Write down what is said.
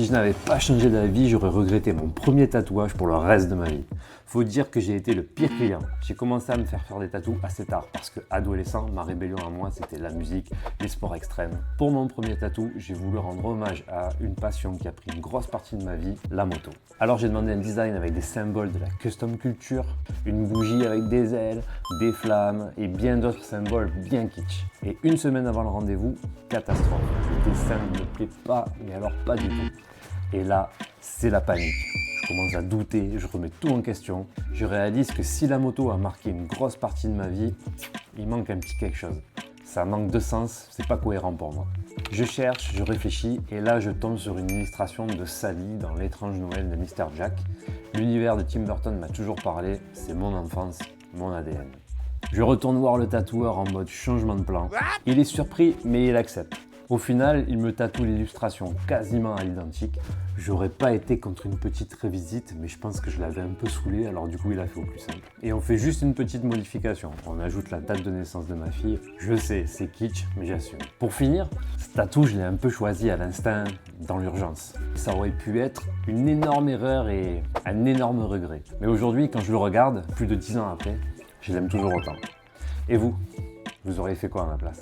Si je n'avais pas changé d'avis, j'aurais regretté mon premier tatouage pour le reste de ma vie. Faut dire que j'ai été le pire client. J'ai commencé à me faire des tatous assez tard parce que adolescent, ma rébellion à moi c'était la musique, les sports extrêmes. Pour mon premier tatou, j'ai voulu rendre hommage à une passion qui a pris une grosse partie de ma vie, la moto. Alors j'ai demandé un design avec des symboles de la custom culture, une bougie avec des ailes, des flammes et bien d'autres symboles bien kitsch. Et une semaine avant le rendez-vous, catastrophe. Le dessin ne me plaît pas, mais alors pas du tout. Et là, c'est la panique. Je commence à douter, je remets tout en question. Je réalise que si la moto a marqué une grosse partie de ma vie, il manque un petit quelque chose. Ça manque de sens, c'est pas cohérent pour moi. Je cherche, je réfléchis et là je tombe sur une illustration de Sally dans L'étrange Noël de Mr. Jack. L'univers de Tim Burton m'a toujours parlé, c'est mon enfance, mon ADN. Je retourne voir le tatoueur en mode changement de plan. Il est surpris mais il accepte. Au final, il me tatoue l'illustration quasiment à l'identique. J'aurais pas été contre une petite révisite, mais je pense que je l'avais un peu saoulé, alors du coup il a fait au plus simple. Et on fait juste une petite modification. On ajoute la date de naissance de ma fille. Je sais, c'est kitsch, mais j'assume. Pour finir, ce tatou, je l'ai un peu choisi à l'instinct, dans l'urgence. Ça aurait pu être une énorme erreur et un énorme regret. Mais aujourd'hui, quand je le regarde, plus de 10 ans après, je l'aime toujours autant. Et vous auriez fait quoi à ma place ?